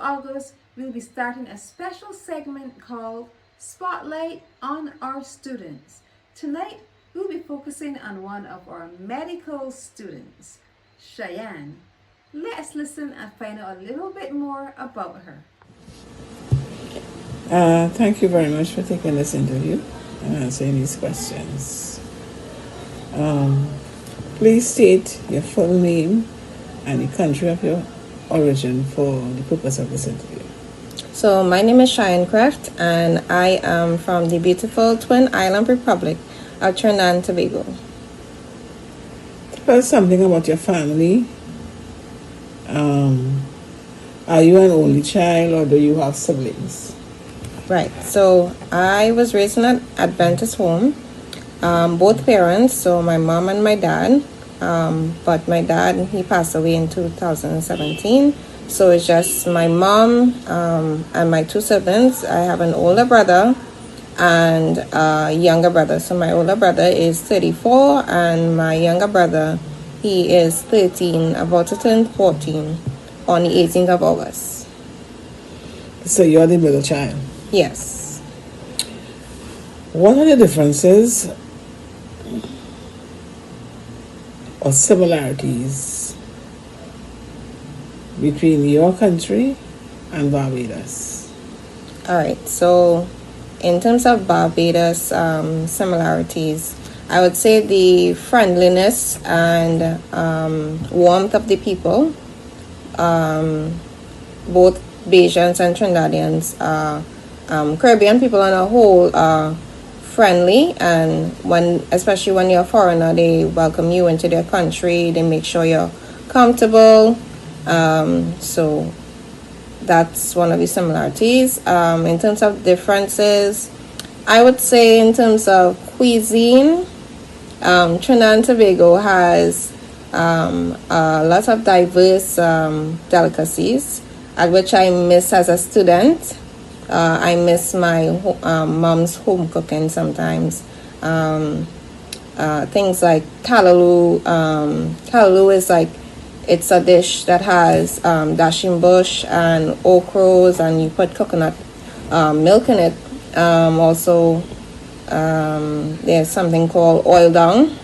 August, we'll be starting a special segment called Spotlight on Our Students. Tonight, we'll be focusing on one of our medical students, Cheyenne. Let's listen and find out a little bit more about her. Thank you very much for taking this interview and answering these questions. Please state your full name and the country of your origin for the purpose of this interview. So my name is Cheyenne Kraft, and I am from the beautiful Twin Island Republic of Trinidad and Tobago. Tell us something about your family. Are you an only child or do you have siblings? Right, so I was raised in an Adventist home. Both parents, so my mom and my dad, but my dad, he passed away in 2017. So it's just my mom and my two siblings. I have an older brother and a younger brother. So my older brother is 34 and my younger brother, he is 13, about to turn 14 on the 18th of August. So you're the middle child. Yes. What are the differences or similarities between your country and Barbados? All right, so in terms of Barbados similarities, I would say the friendliness and warmth of the people. Both Bajans and Trinidadians, Caribbean people on a whole are friendly, and especially when you're a foreigner, they welcome you into their country. They make sure you're comfortable. So that's one of the similarities. In terms of differences, I would say in terms of cuisine, Trinidad and Tobago has a lot of diverse delicacies, at which I miss as a student. I miss my mom's home cooking sometimes. Things like callaloo. Callaloo is like, it's a dish that has dashing bush and okras, and you put coconut milk in it. Also, there's something called oil dung.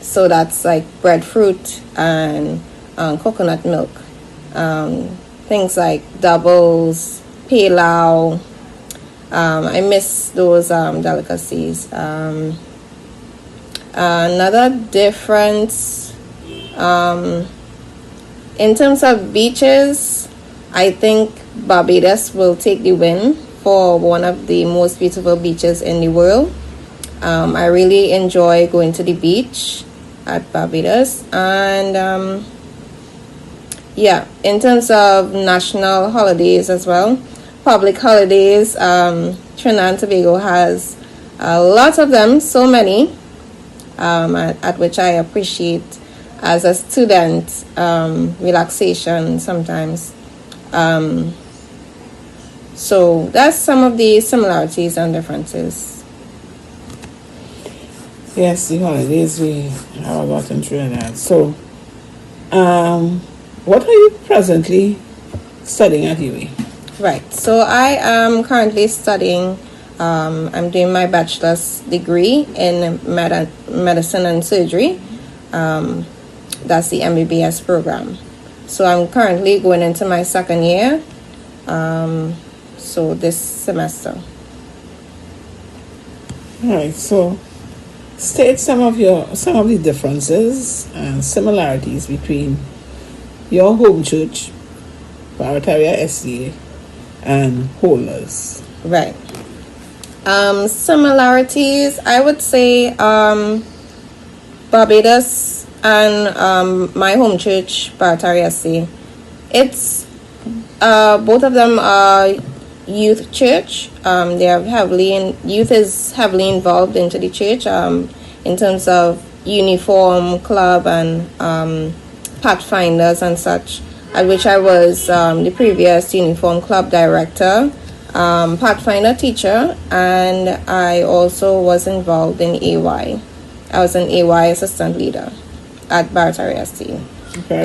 So that's like breadfruit and coconut milk. Things like doubles, pilau. I miss those delicacies. Another difference in terms of beaches, I think Barbados will take the win for one of the most beautiful beaches in the world. I really enjoy going to the beach at Barbados. And in terms of national holidays as well, public holidays, Trinidad and Tobago has a lot of them, so many, at which I appreciate as a student, relaxation sometimes. So that's some of the similarities and differences. Yes, the holidays we have a lot in Trinidad. So, what are you presently studying at UWI? Right, so I am currently studying, I'm doing my bachelor's degree in medicine and surgery. That's the MBBS program. So I'm currently going into my second year, so this semester. All right, so state some of the differences and similarities between your home church, Barataria SDA, and Holders. Right. Similarities, I would say Barbados and my home church, Barataria SDA. It's both of them are youth church. Youth is heavily involved into the church in terms of uniform club and pathfinders and such, at which I was the previous uniform club director, pathfinder teacher, and I also was involved in AY. I was an AY assistant leader at Barataria SDA. Okay.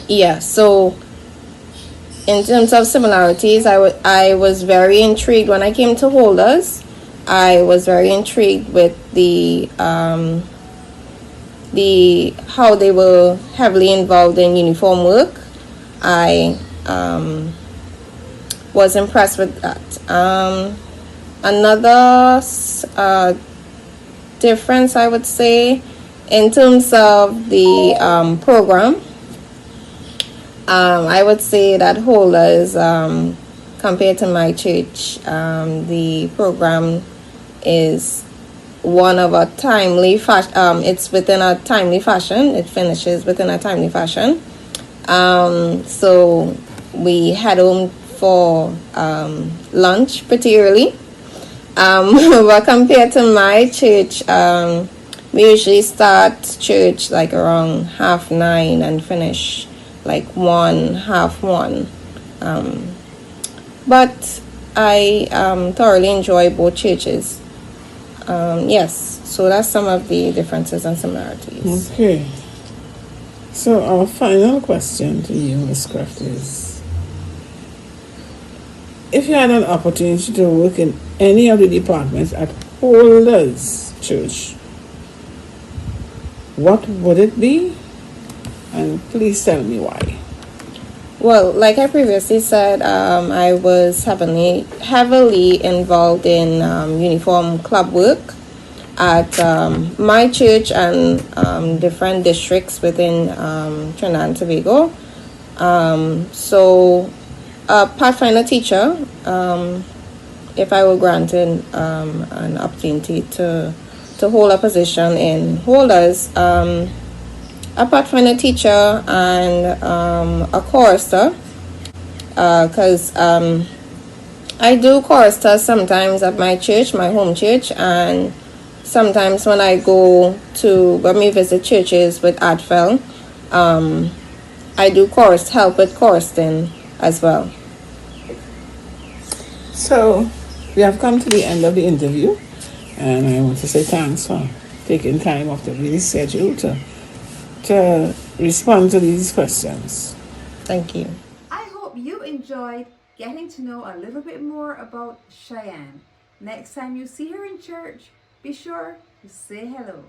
Yeah, so in terms of similarities, I was very intrigued when I came to Holders. I was very intrigued with the how they were heavily involved in uniform work. I was impressed with that. Another difference, I would say, in terms of the program, I would say that Holders, compared to my church, the program is one of a timely fashion. It's within a timely fashion. It finishes within a timely fashion. So we head home for lunch pretty early. But compared to my church, we usually start church like around 9:30 and finish like 1:30. But I thoroughly enjoy both churches. Yes, so that's some of the differences and similarities. Okay. So our final question to you, Ms. Kraft, is if you had an opportunity to work in any of the departments at Holders Church, what would it be? And please tell me why. Well, like I previously said, I was heavily involved in uniform club work at my church and different districts within Trinidad and Tobago. So, a Pathfinder teacher, if I were granted an opportunity to hold a position in Holders, a Pathfinder teacher and a chorister, because I do chorister sometimes at my church, my home church, and sometimes when we visit churches with ADFEL, I do help with choristing as well. So we have come to the end of the interview, and I want to say thanks for taking time off the busy schedule to respond to these questions. Thank you. I hope you enjoyed getting to know a little bit more about Cheyenne. Next time you see her in church, be sure to say hello.